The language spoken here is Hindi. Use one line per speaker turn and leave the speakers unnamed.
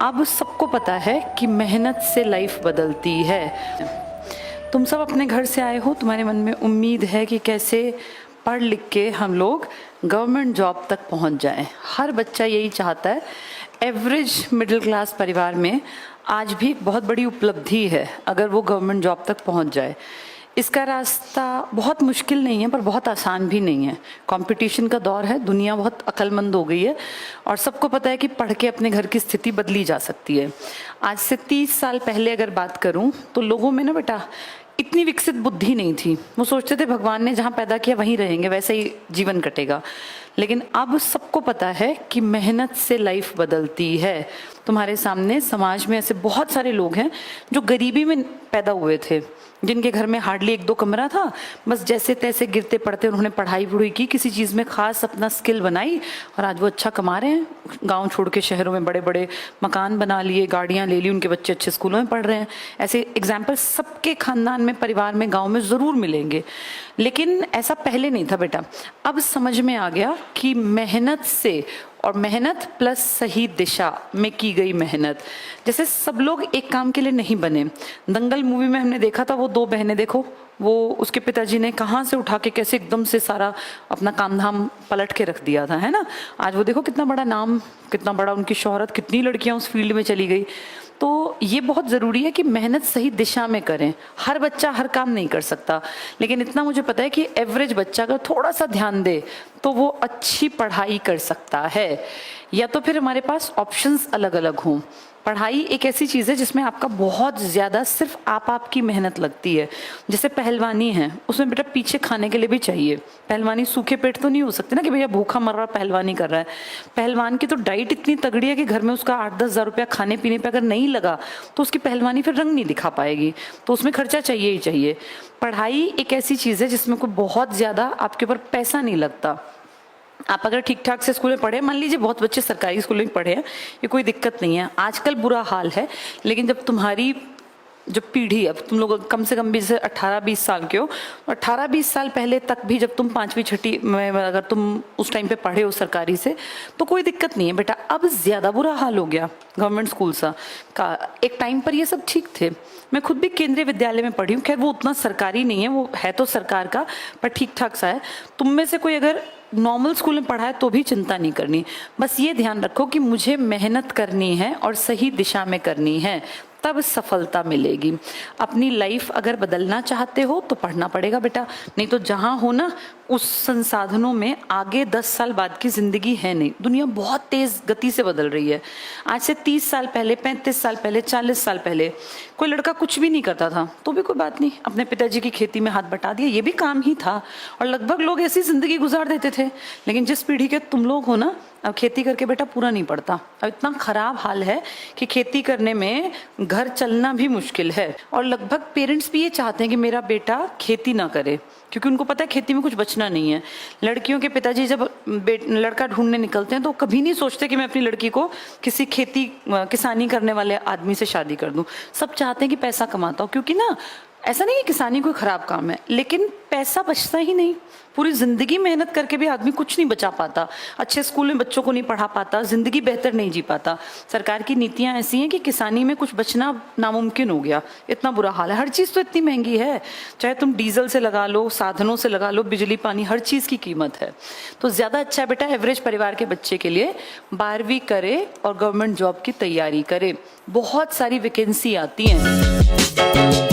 अब सबको पता है कि मेहनत से लाइफ बदलती है। तुम सब अपने घर से आए हो, तुम्हारे मन में उम्मीद है कि कैसे पढ़ लिख के हम लोग गवर्नमेंट जॉब तक पहुंच जाएं। हर बच्चा यही चाहता है। एवरेज मिडिल क्लास परिवार में आज भी बहुत बड़ी उपलब्धि है अगर वो गवर्नमेंट जॉब तक पहुंच जाए। इसका रास्ता बहुत मुश्किल नहीं है पर बहुत आसान भी नहीं है। कंपटीशन का दौर है, दुनिया बहुत अक्लमंद हो गई है और सबको पता है कि पढ़ के अपने घर की स्थिति बदली जा सकती है। आज से 30 साल पहले अगर बात करूं तो लोगों में ना बेटा इतनी विकसित बुद्धि नहीं थी। वो सोचते थे भगवान ने जहाँ पैदा किया वहीं रहेंगे, वैसे ही जीवन कटेगा। लेकिन अब सबको पता है कि मेहनत से लाइफ बदलती है। तुम्हारे सामने समाज में ऐसे बहुत सारे लोग हैं जो गरीबी में पैदा हुए थे, जिनके घर में हार्डली 1-2 कमरा था, बस जैसे तैसे गिरते पड़ते उन्होंने पढ़ाई वढ़ाई की, किसी चीज़ में खास अपना स्किल बनाई और आज वो अच्छा कमा रहे हैं। गांव छोड़ के शहरों में बड़े बड़े मकान बना लिए, गाड़ियां ले ली, उनके बच्चे अच्छे स्कूलों में पढ़ रहे हैं। ऐसे एग्जाम्पल सबके खानदान में, परिवार में, गाँव में ज़रूर मिलेंगे। लेकिन ऐसा पहले नहीं था बेटा। अब समझ में आ गया कि मेहनत से, और मेहनत प्लस सही दिशा में की गई मेहनत, जैसे सब लोग एक काम के लिए नहीं बने। दंगल मूवी में हमने देखा था वो 2 बहनें, देखो वो उसके पिताजी ने कहाँ से उठा के कैसे एकदम से सारा अपना काम धाम पलट के रख दिया था, है ना। आज वो देखो कितना बड़ा नाम, कितना बड़ा उनकी शोहरत, कितनी लड़कियां उस फील्ड में चली गई। तो ये बहुत ज़रूरी है कि मेहनत सही दिशा में करें। हर बच्चा हर काम नहीं कर सकता, लेकिन इतना मुझे पता है कि एवरेज बच्चा अगर थोड़ा सा ध्यान दे तो वो अच्छी पढ़ाई कर सकता है। या तो फिर हमारे पास ऑप्शंस अलग अलग हों। पढ़ाई एक ऐसी चीज़ है जिसमें आपका बहुत ज़्यादा सिर्फ आपकी मेहनत लगती है। जैसे पहलवानी है, उसमें बेटा पीछे खाने के लिए भी चाहिए। पहलवानी सूखे पेट तो नहीं हो सकती ना कि भैया भूखा मर रहा पहलवानी कर रहा है। पहलवान की तो डाइट इतनी तगड़ी है कि घर में उसका 8-10 हज़ार रुपया खाने पीने पे अगर नहीं लगा तो उसकी पहलवानी फिर रंग नहीं दिखा पाएगी। तो उसमें खर्चा चाहिए ही चाहिए। पढ़ाई एक ऐसी चीज़ है जिसमें कोई बहुत ज़्यादा आपके ऊपर पैसा नहीं लगता। आप अगर ठीक ठाक से स्कूल में पढ़े, मान लीजिए बहुत बच्चे सरकारी स्कूल में पढ़े हैं, ये कोई दिक्कत नहीं है। आजकल बुरा हाल है, लेकिन जब तुम्हारी जो पीढ़ी, अब तुम लोग कम से कम भी 18-20 साल के हो, 18-20 साल पहले तक भी जब तुम 5वीं-6ठी में अगर तुम उस टाइम पे पढ़े हो सरकारी से, तो कोई दिक्कत नहीं है बेटा। अब ज़्यादा बुरा हाल हो गया गवर्नमेंट स्कूल सा का। एक टाइम पर ये सब ठीक थे। मैं खुद भी केंद्रीय विद्यालय में पढ़ी हूँ, खैर वो उतना सरकारी नहीं है, वो है तो सरकार का पर ठीक ठाक सा है। तुम में से कोई अगर नॉर्मल स्कूल में पढ़ा है तो भी चिंता नहीं करनी। बस ये ध्यान रखो कि मुझे मेहनत करनी है और सही दिशा में करनी है, तब सफलता मिलेगी। अपनी लाइफ अगर बदलना चाहते हो तो पढ़ना पड़ेगा बेटा, नहीं तो जहाँ हो ना उस संसाधनों में आगे 10 साल बाद की जिंदगी है नहीं। दुनिया बहुत तेज गति से बदल रही है। आज से 30 साल पहले, 35 साल पहले, 40 साल पहले कोई लड़का कुछ भी नहीं करता था तो भी कोई बात नहीं, अपने पिताजी की खेती में हाथ बटा दिया, ये भी काम ही था और लगभग लोग ऐसी जिंदगी गुजार देते थे। लेकिन जिस पीढ़ी के तुम लोग हो ना, अब खेती करके बेटा पूरा नहीं पड़ता। अब इतना खराब हाल है कि खेती करने में घर चलना भी मुश्किल है और लगभग पेरेंट्स भी ये चाहते हैं कि मेरा बेटा खेती ना करे, क्योंकि उनको पता है खेती में कुछ बचना नहीं है। लड़कियों के पिताजी जब लड़का ढूंढने निकलते हैं तो कभी नहीं सोचते कि मैं अपनी लड़की को किसी किसानी करने वाले आदमी से शादी कर दूं। सब चाहते हैं कि पैसा कमाता हो, क्योंकि ना ऐसा नहीं है किसानी कोई खराब काम है, लेकिन पैसा बचता ही नहीं। पूरी जिंदगी मेहनत करके भी आदमी कुछ नहीं बचा पाता, अच्छे स्कूल में बच्चों को नहीं पढ़ा पाता, जिंदगी बेहतर नहीं जी पाता। सरकार की नीतियां ऐसी हैं कि किसानी में कुछ बचना नामुमकिन हो गया। इतना बुरा हाल है। हर चीज़ तो इतनी महंगी है, चाहे तुम डीजल से लगा लो, साधनों से लगा लो, बिजली पानी, हर चीज़ की कीमत है। तो ज़्यादा अच्छा है बेटा एवरेज परिवार के बच्चे के लिए 12वीं करे और गवर्नमेंट जॉब की तैयारी करे। बहुत सारी वैकेंसी आती हैं।